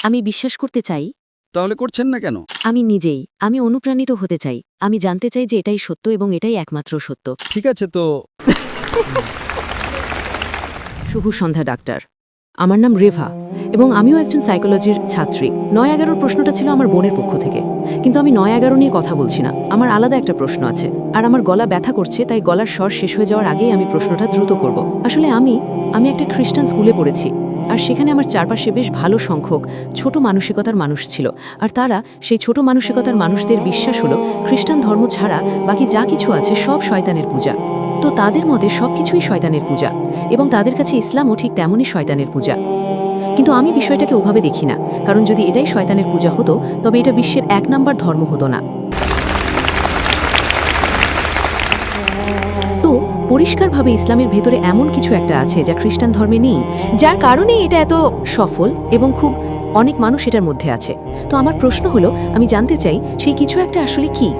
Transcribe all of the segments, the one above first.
আমি বিশ্বাস করতে চাই। তাহলে করছেন না কেন? আমি অনুপ্রাণিত হতে চাই। আমি জানতে চাই যে এটাই সত্য এবং এটাই একমাত্র সত্য। ঠিক আছে তো। শুভ সন্ধ্যা ডাক্তার। আমার নাম রেভা এবং আমিও একজন সাইকোলজির ছাত্রী। ৯-১১ প্রশ্নটা ছিল আমার বোনের পক্ষ থেকে, কিন্তু আমি ৯-১১ নিয়ে কথা বলছি না। আমার আলাদা একটা প্রশ্ন আছে, আর আমার গলা ব্যথা করছে, তাই গলার স্বর শেষ হয়ে যাওয়ার আগেই আমি প্রশ্নটা দ্রুত করব। আসলে আমি একটা খ্রিস্টান স্কুলে পড়েছি, আর সেখানে আমার চারপাশে বেশ ভালো সংখ্যক ছোট মানসিকতার মানুষ ছিল। আর তারা সেই ছোট মানসিকতার মানুষদের বিশ্বাস হলো খ্রিস্টান ধর্ম ছাড়া বাকি যা কিছু আছে সব শয়তানের পূজা। তো তাদের মতে সবকিছুই শয়তানের পূজা, এবং তাদের কাছে ইসলামও ঠিক তেমনই শয়তানের পূজা। কিন্তু আমি বিষয়টাকে ওভাবে দেখি না, কারণ যদি এটাই শয়তানের পূজা হতো তবে এটা বিশ্বের ১ নাম্বার ধর্ম হতো না। তো পরিষ্কারভাবে ইসলামের ভেতরে এমন কিছু একটা আছে যা খ্রিস্টান ধর্মে নেই, যার কারণে এটা এত সফল এবং খুব অনেক মানুষ এটার মধ্যে আছে। তো আমার প্রশ্ন হলো, আমি জানতে চাই সেই কিছু একটা আসলে কি।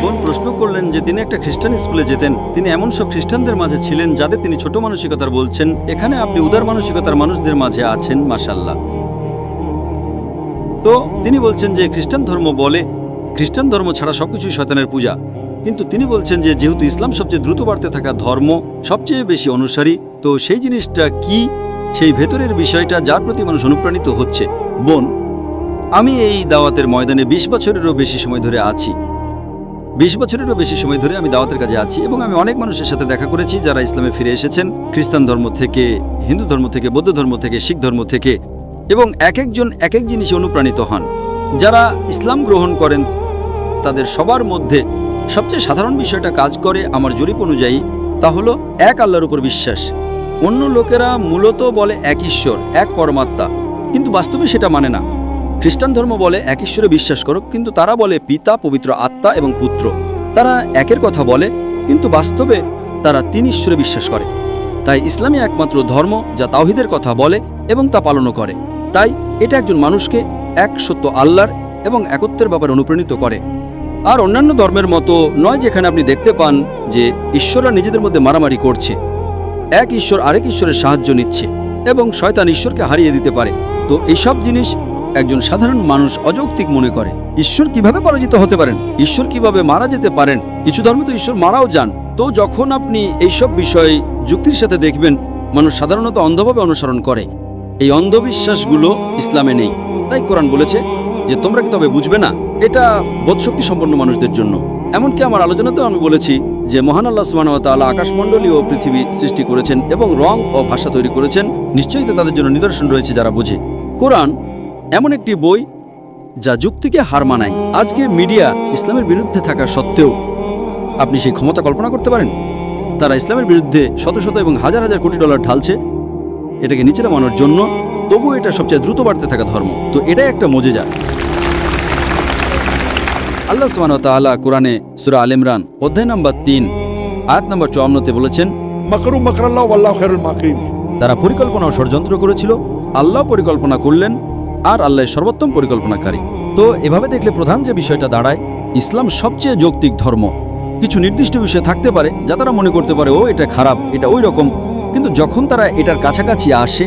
বোন প্রশ্ন করলেন যে তিনি একটা খ্রিস্টান স্কুলে যেতেন, তিনি এমন সব খ্রিস্টানদের মাঝে ছিলেন যাদের তিনি ছোট মানসিকতার বলছেন। এখানে আপনি উদার মানসিকতার মানুষদের মাঝে আছেন, মাশাআল্লাহ। তো তিনি বলছেন যে খ্রিস্টান ধর্ম ছাড়া সবকিছুই শয়তানের পূজা, কিন্তু তিনি বলছেন যে যেহেতু ইসলাম সবচেয়ে দ্রুত বাড়তে থাকা ধর্ম, সবচেয়ে বেশি অনুসারী, তো সেই জিনিসটা কি, সেই ভেতরের বিষয়টা যার প্রতি মানুষ অনুপ্রাণিত হচ্ছে। বোন, আমি এই দাওয়াতের ময়দানে ২০ বছরেরও বেশি সময় ধরে আছি। ২০ বছরেরও বেশি সময় ধরে আমি দাওয়াতের কাজে আছি, এবং আমি অনেক মানুষের সাথে দেখা করেছি যারা ইসলামে ফিরে এসেছেন, খ্রিস্টান ধর্ম থেকে, হিন্দু ধর্ম থেকে, বৌদ্ধ ধর্ম থেকে, শিখ ধর্ম থেকে, এবং এক একজন এক এক জিনিসে অনুপ্রাণিত হন। যারা ইসলাম গ্রহণ করেন তাদের সবার মধ্যে সবচেয়ে সাধারণ বিষয়টা কাজ করে আমার জরিপ অনুযায়ী, তা হলো এক আল্লাহর উপর বিশ্বাস। অন্য লোকেরা মূলত বলে এক ঈশ্বর, এক পরমাত্মা, কিন্তু বাস্তবে সেটা মানে না। খ্রিস্টান ধর্ম বলে এক ঈশ্বরে বিশ্বাস করো, কিন্তু তারা বলে পিতা, পবিত্র আত্মা এবং পুত্র। তারা একের কথা বলে, কিন্তু বাস্তবে তারা ৩ ঈশ্বরে বিশ্বাস করে। তাই ইসলামই একমাত্র ধর্ম যা তাওহীদের কথা বলে এবং তা পালনও করে। তাই এটা একজন মানুষকে এক সত্য আল্লাহর এবং একত্বের ব্যাপারে অনুপ্রাণিত করে। আর অন্যান্য ধর্মের মতো নয়, যেখানে আপনি দেখতে পান যে ঈশ্বররা নিজেদের মধ্যে মারামারি করছে, এক ঈশ্বর আরেক ঈশ্বরের সাহায্য নিচ্ছে এবং শয়তান ঈশ্বরকে হারিয়ে দিতে পারে। তো এইসব জিনিস একজন সাধারণ মানুষ অযৌক্তিক মনে করে। ঈশ্বর কিভাবে পরাজিত হতে পারেন, ঈশ্বর কিভাবে মারা যেতে পারেন, কিছু ধর্মে তো ঈশ্বর মারাও যান। তো যখন আপনি এইসব বিষয় যুক্তির সাথে দেখবেন, মানুষ সাধারণত অন্ধভাবে অনুসরণ করে। এই অন্ধবিশ্বাসগুলো ইসলামে নেই। তাই কোরআন বলেছে যে তোমরা কি তবে বুঝবে না, এটা বোধশক্তি সম্পন্ন মানুষদের জন্য। এমনকি আমার আলোচনাতেও আমি বলেছি যে মহান আল্লাহ সুবহানাহু ওয়া তাআলা আকাশমণ্ডলী ও পৃথিবী সৃষ্টি করেছেন এবং রং ও ভাষা তৈরি করেছেন। নিশ্চয়ই তো তাদের জন্য নিদর্শন রয়েছে যারা বোঝে। কোরআন এমন একটি বই যা যুক্তিকে হার মানায়। আজকে মিডিয়া ইসলামের বিরুদ্ধে থাকা সত্ত্বেও আপনি সেই ক্ষমতা কল্পনা করতে পারেন? তারা ইসলামের বিরুদ্ধে শত শত এবং হাজার হাজার কোটি ডলার ঢালছে এটাকে নিচে নামানোর জন্য, তবু এটা সবচেয়ে দ্রুত বাড়তে থাকা ধর্ম। তো এটাই একটা মজেজা। আল্লাহ সুবহানাহু ওয়া তাআলা কোরআনে সূরা আল ইমরান অধ্যায় নম্বর ৩ আয়াত নম্বর ৫৪-তে বলেছেন, মাকরু মাকরাল্লাহু ওয়াল্লাহু খায়রুল মাকিরিন। তারা পরিকল্পনা ও ষড়যন্ত্র করেছিল, আল্লাহ পরিকল্পনা করলেন, আর আল্লাহ সর্বোত্তম পরিকল্পনাকারী। তো এভাবে দেখলে প্রধান যে বিষয়টা দাঁড়ায়, ইসলাম সবচেয়ে যৌক্তিক ধর্ম। কিছু নির্দিষ্ট বিষয় থাকতে পারে যা তারা মনে করতে পারে ও এটা খারাপ, এটা ওই রকম, কিন্তু যখন তারা এটার কাছাকাছি আসে,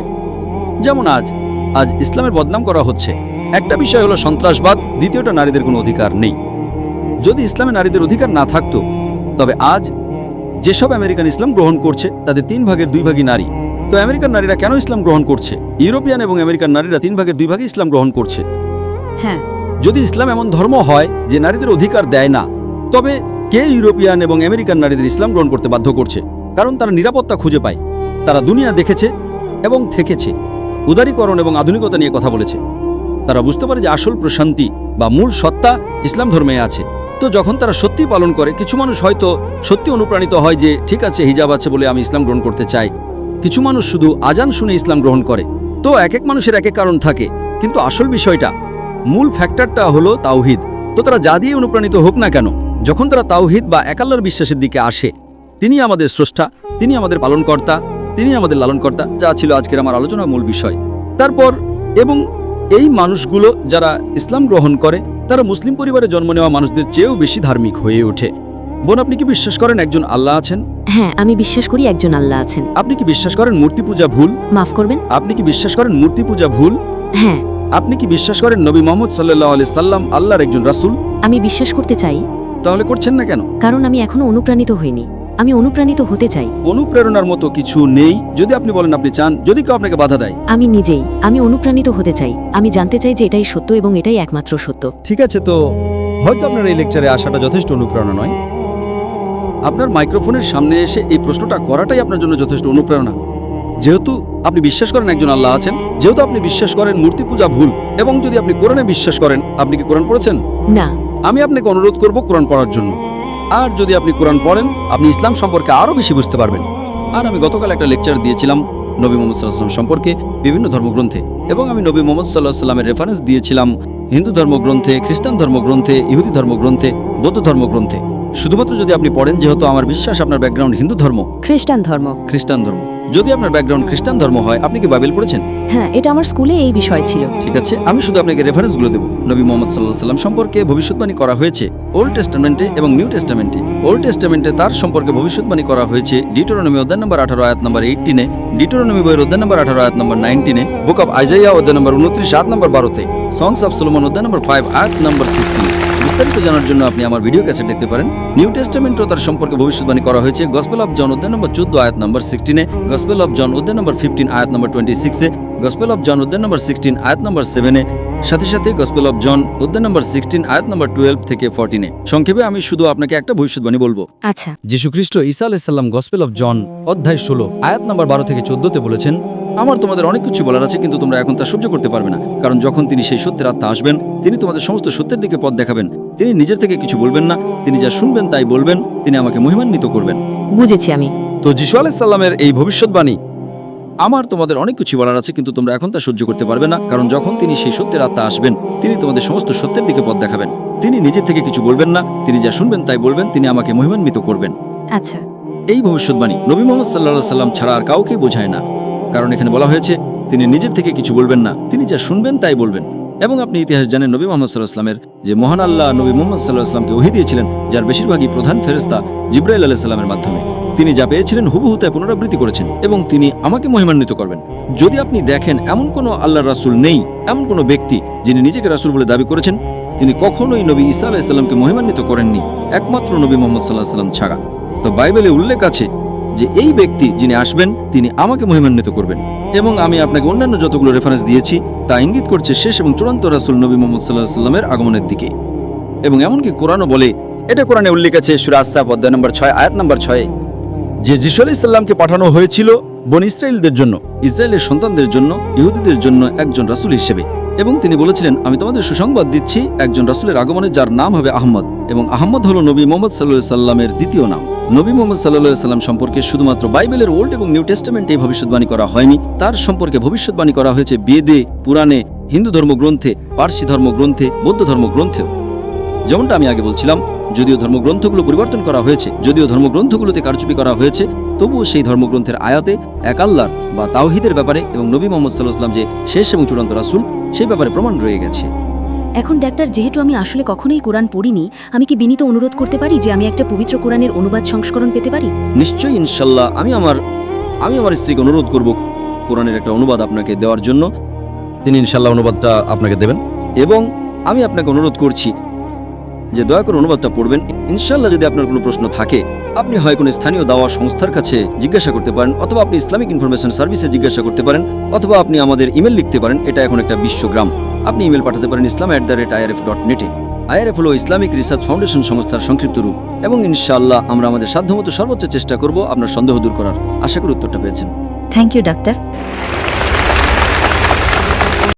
যেমন আজ ইসলামের বদনাম করা হচ্ছে। একটা বিষয় হলো সন্ত্রাসবাদ, দ্বিতীয়টা নারীদের কোনো অধিকার নেই। যদি ইসলামে নারীদের অধিকার না থাকতো, তবে আজ যেসব আমেরিকান ইসলাম গ্রহণ করছে তাদের 3 ভাগের 2 ভাগই নারী। তো আমেরিকান নারীরা কেন ইসলাম গ্রহণ করছে? ইউরোপিয়ান এবং আমেরিকান নারীরা 3 ভাগের 2 ভাগে ইসলাম গ্রহণ করছে। হ্যাঁ, যদি ইসলাম এমন ধর্ম হয় যে নারীদের অধিকার দেয় না, তবে কে ইউরোপিয়ান এবং আমেরিকান নারীদের ইসলাম গ্রহণ করতে বাধ্য করছে? কারণ তারা নিরাপত্তা খুঁজে পায়, তারা দুনিয়া দেখেছে এবং থেকেছে, উদারীকরণ এবং আধুনিকতা নিয়ে কথা বলেছে। তারা বুঝতে পারে যে আসল প্রশান্তি বা মূল সত্তা ইসলাম ধর্মে আছে। তো যখন তারা সত্যি পালন করে, কিছু মানুষ হয়তো সত্যি অনুপ্রাণিত হয় যে ঠিক আছে, হিজাব আছে বলে আমি ইসলাম গ্রহণ করতে চাই। কিছু মানুষ শুধু আজান শুনে ইসলাম গ্রহণ করে। তো এক এক মানুষের এক এক কারণ থাকে, কিন্তু আসল বিষয়টা, মূল ফ্যাক্টরটা হলো তাওহীদ। তো তারা যা দিয়ে অনুপ্রাণিত হোক না কেন, যখন তারা তাওহীদ বা এক আল্লাহর বিশ্বাসের দিকে আসে, তিনি আমাদের স্রষ্টা, তিনি আমাদের পালনকর্তা, তিনি আমাদের লালনকর্তা, যা ছিল আজকের আমার আলোচনার মূল বিষয়। তারপর এবং এই মানুষগুলো যারা ইসলাম গ্রহণ করে, তারা মুসলিম পরিবারে জন্ম নেওয়া মানুষদের চেয়েও বেশি ধার্মিক হয়ে ওঠে। বোন, আপনি কি বিশ্বাস করেন একজন আল্লাহ আছেন? হ্যাঁ, আমি বিশ্বাস করি একজন আল্লাহ আছেন। আপনি কি বিশ্বাস করেন মূর্তি পূজা ভুল? মাফ করবেন? আপনি কি বিশ্বাস করেন মূর্তি পূজা ভুল? হ্যাঁ, আপনি কি বিশ্বাস করেন নবী মোহাম্মদ সাল্লাল্লাহু আলাইহি সাল্লাম আল্লাহর একজন রাসূল? আমি বিশ্বাস করতে চাই, তাহলে করছেন না কেন? কারণ আমি এখনো অনুপ্রাণিত হইনি। আমি অনুপ্রাণিত হতে চাই। অনুপ্রেরণার মতো কিছু নেই। যদি আপনি বলেন আপনি চান, যদি কেউ আপনাকে বাধা দেয়। আমি অনুপ্রাণিত হতে চাই। আমি জানতে চাই যে এটাই সত্য এবং এটাই একমাত্র সত্য। ঠিক আছে, তো হয়তো আপনার এই লেকচারে আসাটা যথেষ্ট অনুপ্রেরণা নয়। আপনার মাইক্রোফোনের সামনে এসে এই প্রশ্নটা করাটাই আপনার জন্য যথেষ্ট অনুপ্রেরণা। যেহেতু আপনি বিশ্বাস করেন একজন আল্লাহ আছেন, যেহেতু আপনি বিশ্বাস করেন মূর্তি পূজা ভুল, এবং যদি আপনি কোরআনে বিশ্বাস করেন, আপনি কি কোরআন পড়েছেন? না। আমি আপনাকে অনুরোধ করব কোরআন পড়ার জন্য। আর যদি আপনি কোরআন পড়েন, আপনি ইসলাম সম্পর্কে আরও বেশি বুঝতে পারবেন। আর আমি গতকাল একটা লেকচার দিয়েছিলাম নবী মোহাম্মদ সাল্লাল্লাহু আলাইহি ওয়াসাল্লাম সম্পর্কে বিভিন্ন ধর্মগ্রন্থে, এবং আমি নবী মোহাম্মদ সাল্লাল্লাহু আলাইহি ওয়াসাল্লামের রেফারেন্স দিয়েছিলাম হিন্দু ধর্মগ্রন্থে, খ্রিস্টান ধর্মগ্রন্থে, ইহুদি ধর্মগ্রন্থে, বৌদ্ধ ধর্মগ্রন্থে। শুধুমাত্র যদি আপনি পড়েন, যেহেতু আমার বিশ্বাস আপনার ব্যাকগ্রাউন্ড হিন্দু ধর্ম, খ্রিস্টান ধর্ম, যদি আপনার ব্যাকগ্রাউন্ড খ্রিস্টান ধর্ম হয়, আপনি কি বাইবেল পড়েছেন? হ্যাঁ, এটা আমার স্কুলে এই বিষয় ছিল। ঠিক আছে, আমি শুধু আপনাকে রেফারেন্সগুলো দেব। নবী মোহাম্মদ সাল্লাল্লাহু আলাইহি ওয়াসাল্লাম সম্পর্কে ভবিষ্যৎবাণী করা হয়েছে ওল্ড টেস্টামেন্টে এবং নিউ টেস্টামেন্টে। ওল্ড টেস্টামেন্টে তার সম্পর্কে ভবিষ্যৎবাণী করা হয়েছে ডিউটেরোনমি অধ্যায় নম্বর 18 আয়াত নম্বর 18-এ, ডিউটেরোনমি বইয়ের অধ্যায় নম্বর 18 আয়াত নম্বর 19-এ, বুক অফ আইজাইয়া অধ্যায় নম্বর 29 আয়াত নম্বর 12-তে, সংস অফ সলোমন অধ্যায় নম্বর 5 আয়াত নম্বর 16-এ। বিস্তারিত জানার জন্য আপনি আমার ভিডিও ক্যাসেট দেখতে পারেন। নিউ টেস্টামেন্টও তার সম্পর্কে ভবিষ্যৎবাণী করা হয়েছে গসপেল অফ জন অধ্যায় নম্বর 14 আয়াত নম্বর 16-এ, গসপেল অফ জন অধ্যায় নম্বর 15 আয়াত নম্বর 26-এ, গসপেল অফ জন অধ্যায় নম্বর 16 আয়াত নম্বর 7-এ, সাথে সাথে গসপেল অফ জন অধ্যায় নম্বর 16 আয়াত নম্বর 12 থেকে 14-এ। সংক্ষেপে আমি শুধু আপনাকে একটা ভবিষ্যৎবাণী বলবো। আচ্ছা। যীশু খ্রিস্ট ঈসা আলাইহিস সালাম গসপেল অফ জন অধ্যায় 16 আয়াত নম্বর 12 থেকে 14-তে বলেছেন, আমার তোমাদের অনেক কিছু বলার আছে, কিন্তু তোমরা এখন তা সহ্য করতে পারবে না, কারণ যখন তিনি সেই সত্যের আত্মা আসবেন, তিনি তোমাদের সমস্ত সত্যের দিকে পথ দেখাবেন। তিনি নিজের থেকে কিছু বলবেন না, তিনি যা শুনবেন তাই বলবেন, তিনি আমাকে মহিমান্বিত করবেন। বুঝেছি আমি। তো যীশু আলাইহিস সালামের এই ভবিষ্যৎবাণী, আমার তোমাদের অনেক কিছু বলার আছে, কিন্তু তোমরা এখন তা সহ্য করতে পারবে না, কারণ যখন তিনি সেই সত্যের আত্মা আসবেন, তিনি তোমাদের সমস্ত সত্যের দিকে পথ দেখাবেন। তিনি নিজের থেকে কিছু বলবেন না, তিনি যা শুনবেন তাই বলবেন, তিনি আমাকে মহিমান্বিত করবেন। আচ্ছা। এই ভবিষ্যৎবাণী নবী মুহাম্মদ সাল্লাল্লাহু আলাইহি সাল্লাম ছাড়া আর কাউকেই বোঝায় না, কারণ এখানে বলা হয়েছে তিনি নিজের থেকে কিছু বলবেন না, তিনি যা শুনবেন তাই বলবেন। এবং আপনি ইতিহাস জানেন নবী মুহাম্মদ সাল্লাল্লাহু আলাইহি সাল্লামের যে মহান আল্লাহ নবী মুহাম্মদ সাল্লাল্লাহু আলাইহি সাল্লামকে ওহী দিয়েছিলেন, যার বেশিরভাগই প্রধান ফেরেশতা জিবরাইল আলাইহিস সালামের মাধ্যমে। তিনি যা পেয়েছিলেন হুবহু তাই পুনরাবৃত্তি করেছেন, এবং তিনি আমাকে মহিমান্বিত করবেন। যদি আপনি দেখেন এমন কোনো আল্লাহর রাসূল নেই, এমন কোনো ব্যক্তি যিনি নিজেকে রাসূল বলে দাবি করেছেন, তিনি কখনোই নবী ঈসা আলাইহিস সালামকে মহিমান্বিত করেননি, একমাত্র নবী মুহাম্মদ সাল্লাল্লাহু আলাইহি সাল্লাম ছাড়া। তো বাইবেলে উল্লেখ আছে যে এই ব্যক্তি যিনি আসবেন, তিনি আমাকে মহিমান্বিত করবেন। এবং আমি আপনাকে অন্যান্য যতগুলো রেফারেন্স দিয়েছি তা ইঙ্গিত করছে শেষ এবং চূড়ান্ত রাসূল নবী মুহাম্মদ সাল্লাল্লাহু আলাইহি সাল্লামের আগমনের দিকে। এবং এমনকি কোরআনও বলে, এটা কোরআনে উল্লেখ আছে সূরা আস-সাফ অধ্যায় নম্বর 6 আয়াত নম্বর 6, যে যীশু আলাইহিস সালামকে পাঠানো হয়েছিল বনী ইসরায়েলদের জন্য, ইসরায়েলের সন্তানদের জন্য, ইহুদিদের জন্য একজন রাসূল হিসেবে। এবং তিনি বলেছিলেন, আমি তোমাদের সুসংবাদ দিচ্ছি একজন রাসূলের আগমনে, যার নাম হবে আহমদ, এবং আহমদ হলো নবী মুহাম্মদ সাল্লাল্লাহু আলাইহি সাল্লামের দ্বিতীয় নাম। নবী মুহাম্মদ সাল্লাল্লাহু আলাইহি সাল্লাম সম্পর্কে শুধুমাত্র বাইবেলের ওল্ড এবং নিউ টেস্টামেন্টে ভবিষ্যৎবাণী করা হয়নি, তার সম্পর্কে ভবিষ্যৎবাণী করা হয়েছে বেদে, পুরাণে, হিন্দু ধর্মগ্রন্থে, পার্সি ধর্মগ্রন্থে, বৌদ্ধ ধর্মগ্রন্থেও। যেমনটা আমি আগে বলছিলাম, যদিও ধর্মগ্রন্থগুলো পরিবর্তন করা হয়েছে, যদিও ধর্মগ্রন্থগুলোতে কারচুপি করা হয়েছে, তবুও সেই ধর্মগ্রন্থের আয়াতে এক আল্লাহর বা তাওহীদের ব্যাপারে এবং নবী মুহাম্মদ সাল্লাল্লাহু আলাইহি সাল্লাম যে শেষ এবং চূড়ান্ত রাসূল, সেই ব্যাপারে প্রমাণ রয়ে গেছে। এখন ডাক্তার, যেহেতু আমি আসলে কখনোই কোরআন পড়িনি, আমি কি বিনীত অনুরোধ করতে পারি যে আমি একটা পবিত্র কোরআনের অনুবাদ সংস্করণ পেতে পারি? নিশ্চয়ই, ইনশাল্লাহ। আমি আমার স্ত্রীকে অনুরোধ করব কোরআনের একটা অনুবাদ আপনাকে দেওয়ার জন্য। তিনি ইনশাল্লাহ অনুবাদটা আপনাকে দেবেন। এবং আমি আপনাকে অনুরোধ করছি যে দয়া করে অনুবাদটা পড়বেন। ইনশাল্লাহ যদি আপনার কোনো প্রশ্ন থাকে, আপনি হয় কোনো স্থানীয় দাওয়া সংস্থার কাছে জিজ্ঞাসা করতে পারেন, অথবা আপনি ইসলামিক ইনফরমেশন সার্ভিসে জিজ্ঞাসা করতে পারেন, অথবা আপনি আমাদের ইমেল লিখতে পারেন। এটা এখন একটা বিশ্বগ্রাম। আপনি ইমেল পাঠাতে পারেন islam@irf.net। IRF হলো ইসলামিক রিসার্চ ফাউন্ডেশন সংস্থার সংক্ষিপ্ত রূপ। এবং ইনশাআল্লাহ আমরা আমাদের সাধ্যমতো সর্বোচ্চ চেষ্টা করব আপনার সন্দেহ দূর করার। আশা করি উত্তরটা পেয়েছেন। Thank you doctor.